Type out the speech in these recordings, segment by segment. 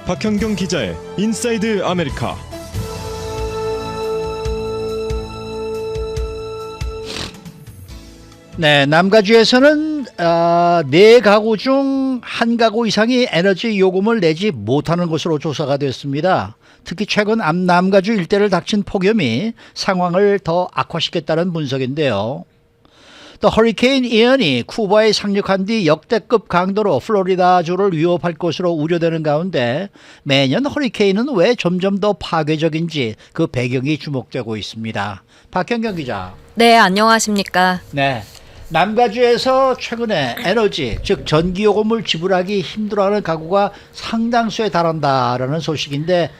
박현경 기자의 인사이드 아메리카. 네, 남가주에서는 4가구 중 1가구 이상이 에너지 요금을 내지 못하는 것으로 조사가 됐습니다. 특히 최근 남가주 일대를 닥친 폭염이 상황을 더 악화시켰다는 분석인데요. 또 허리케인 이언이 쿠바에 상륙한 뒤 역대급 강도로 플로리다주를 위협할 것으로 우려되는 가운데 매년 허리케인은 왜 점점 더 파괴적인지 그 배경이 주목되고 있습니다. 박현경 기자. 네, 안녕하십니까. 네. 남가주에서 최근에 에너지, 즉 전기요금을 지불하기 힘들어하는 가구가 상당수에 달한다라는 소식인데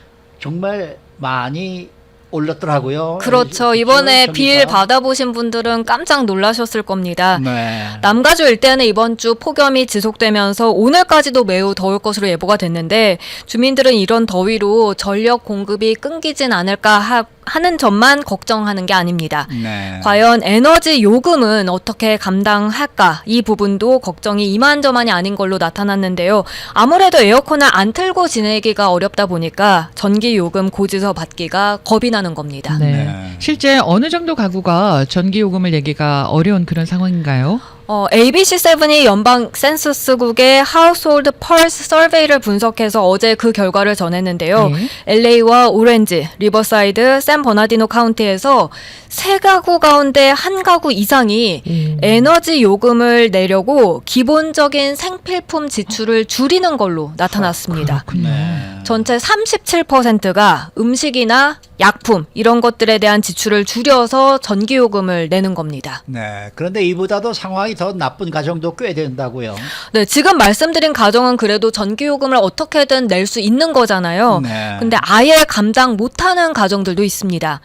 정말 많이 올랐더라고요. 그렇죠. 이번에 빌 받아보신 분들은 깜짝 놀라셨을 겁니다. 네. 남가주 일대는 이번 주 폭염이 지속되면서 오늘까지도 매우 더울 것으로 예보가 됐는데 주민들은 이런 더위로 전력 공급이 끊기진 않을까 하는 점만 걱정하는 게 아닙니다. 네. 과연 에너지 요금은 어떻게 감당할까? 이 부분도 걱정이 이만저만이 아닌 걸로 나타났는데요. 아무래도 에어컨을 안 틀고 지내기가 어렵다 보니까 전기 요금 고지서 받기가 겁이 나는 겁니다. 네. 네. 실제 어느 정도 가구가 전기요금을 내기가 어려운 그런 상황인가요? ABC7이 연방 센서스국의 Household Pulse Survey를 분석해서 어제 그 결과를 전했는데요. 네. LA와 오렌지, 리버사이드, 샌버나디노 카운티에서 3가구 가운데 1가구 이상이 에너지 요금을 내려고 기본적인 생필품 지출을 줄이는 걸로 나타났습니다. 그렇군요. 네. 전체 37%가 음식이나 약품 이런 것들에 대한 지출을 줄여서 전기요금을 내는 겁니다. 네. 그런데 이보다도 상황이 더 나쁜 가정도 꽤 된다고요. 네, 지금 말씀드린 가정은 그래도 전기요금을 어떻게든 낼 수 있는 거잖아요. 네. 근데 아예 감당 못하는 가정들도 있습니다.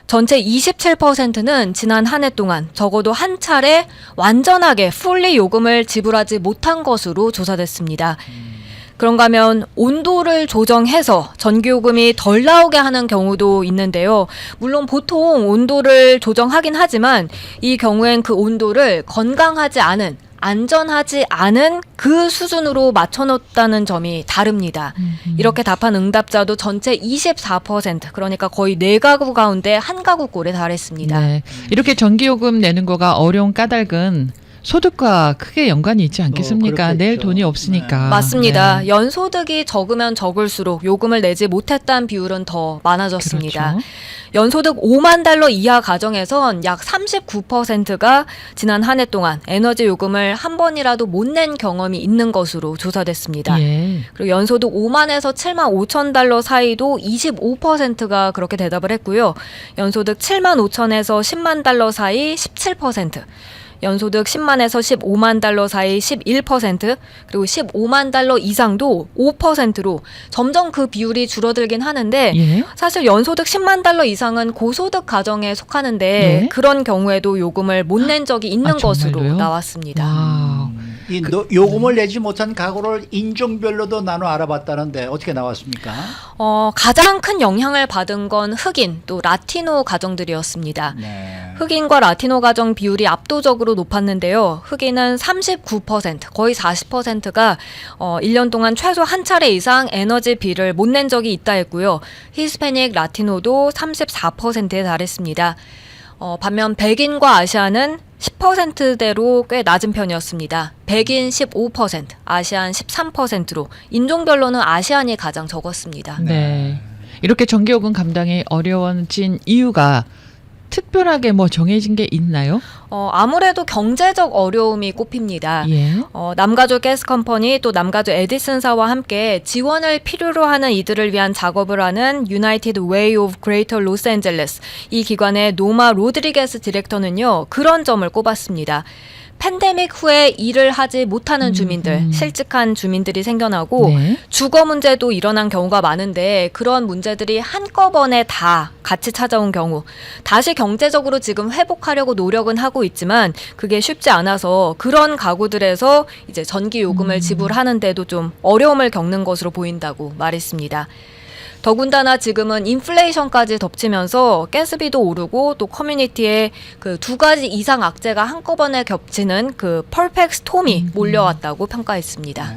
전체 27%는 지난 한 해 동안 적어도 한 차례 완전하게 풀리 요금을 지불하지 못한 것으로 조사됐습니다. 그런가 하면 온도를 조정해서 전기요금이 덜 나오게 하는 경우도 있는데요. 물론 보통 온도를 조정하긴 하지만 이 경우엔 그 온도를 건강하지 않은 안전하지 않은 그 수준으로 맞춰놓았다는 점이 다릅니다. 이렇게 답한 응답자도 전체 24%, 그러니까 거의 4가구 가운데 1가구 꼴에 달했습니다. 네. 이렇게 전기요금 내는 거가 어려운 까닭은 소득과 크게 연관이 있지 않겠습니까? 그렇겠죠. 낼 돈이 없으니까. 맞습니다. 네. 연소득이 적으면 적을수록 요금을 내지 못했다는 비율은 더 많아졌습니다. 그렇죠. 연소득 5만 달러 이하 가정에선 약 39%가 지난 한 해 동안 에너지 요금을 한 번이라도 못 낸 경험이 있는 것으로 조사됐습니다. 예. 그리고 연소득 5만에서 7만 5천 달러 사이도 25%가 그렇게 대답을 했고요. 연소득 7만 5천에서 10만 달러 사이 17%, 연소득 10만에서 15만 달러 사이 11%, 그리고 15만 달러 이상도 5%로 점점 그 비율이 줄어들긴 하는데 예. 사실 연소득 10만 달러 이상은 고소득 가정에 속하는데 네. 그런 경우에도 요금을 못 낸 적이 있는 것으로 정말로요? 나왔습니다. 와. 이 요금을 내지 못한 가구를 인종별로도 나눠 알아봤다는데 어떻게 나왔습니까? 가장 큰 영향을 받은 건 흑인 또 라티노 가정들이었습니다. 네. 흑인과 라티노 가정 비율이 압도적으로 높았는데요. 흑인은 39%, 거의 40%가 1년 동안 최소 한 차례 이상 에너지 비를 못 낸 적이 있다 했고요. 히스패닉 라티노도 34%에 달했습니다. 반면 백인과 아시아는 10%대로 꽤 낮은 편이었습니다. 백인 15%, 아시안 13%로 인종별로는 아시안이 가장 적었습니다. 네. 이렇게 전기요금 감당이 어려워진 이유가 특별하게 뭐 정해진 게 있나요? 아무래도 경제적 어려움이 꼽힙니다. 예. 남가주 가스컴퍼니 또 남가주 에디슨사와 함께 지원을 필요로 하는 이들을 위한 작업을 하는 United Way of Greater Los Angeles, 이 기관의 노마 로드리게스 디렉터는요, 그런 점을 꼽았습니다. 팬데믹 후에 일을 하지 못하는 주민들, 실직한 주민들이 생겨나고 네. 주거 문제도 일어난 경우가 많은데 그런 문제들이 한꺼번에 다 같이 찾아온 경우 다시 경제적으로 지금 회복하려고 노력은 하고 있지만 그게 쉽지 않아서 그런 가구들에서 이제 전기 요금을 지불하는데도 좀 어려움을 겪는 것으로 보인다고 말했습니다. 더군다나 지금은 인플레이션까지 덮치면서 가스비도 오르고 또 커뮤니티에 그 2가지 이상 악재가 한꺼번에 겹치는 그 퍼펙트 스톰이 몰려왔다고 평가했습니다.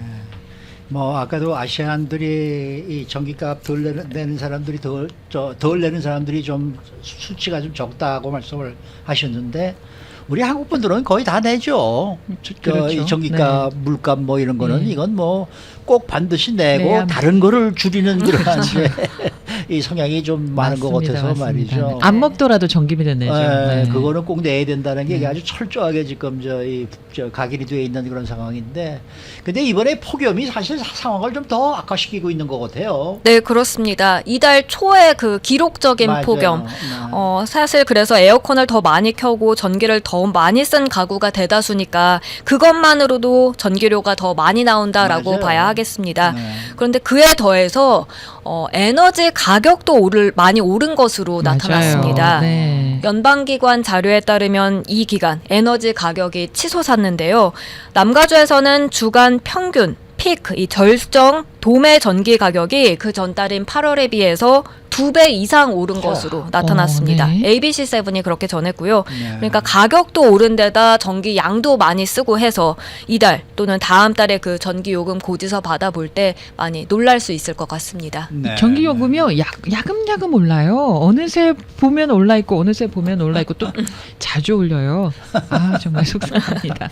뭐 아까도 아시안들이 이 전기값 덜 내는 사람들이 덜 내는 사람들이 좀 수치가 좀 적다고 말씀을 하셨는데 우리 한국 분들은 거의 다 내죠. 그렇죠. 이 전기값, 물값 뭐 이런 거는 네. 이건 뭐 꼭 반드시 내고 내야 다른 거를 줄이는 그런 이제 이 성향이 좀 많은 것 맞습니다, 같아서 맞습니다. 말이죠. 안 먹더라도 전기비는 내죠. 네, 네. 그거는 꼭 내야 된다는 게 네. 아주 철저하게 지금 저 각인이 되어 있는 그런 상황인데, 근데 이번에 폭염이 사실 상황을 좀 더 악화시키고 있는 것 같아요. 네, 그렇습니다. 이달 초에 그 기록적인 맞아요. 폭염. 네. 사실 그래서 에어컨을 더 많이 켜고 전기를 더 많이 쓴 가구가 대다수니까 그것만으로도 전기료가 더 많이 나온다라고 맞아요. 봐야 하겠습니다. 네. 그런데 그에 더해서 에너지 가격도 많이 오른 것으로 맞아요. 나타났습니다. 네. 연방기관 자료에 따르면 이 기간 에너지 가격이 치솟았는데요. 남가주에서는 주간 평균 피크, 이 절정 도매 전기 가격이 그 전달인 8월에 비해서 2배 이상 오른 것으로 나타났습니다. 네. ABC7이 그렇게 전했고요. 네. 그러니까 가격도 오른 데다 전기 양도 많이 쓰고 해서 이달 또는 다음 달에 그 전기 요금 고지서 받아볼 때 많이 놀랄 수 있을 것 같습니다. 네. 전기요금이요 야금야금 올라요. 어느새 보면 올라 있고 어느새 보면 올라 있고 또 자주 올려요. 아 정말 속상합니다.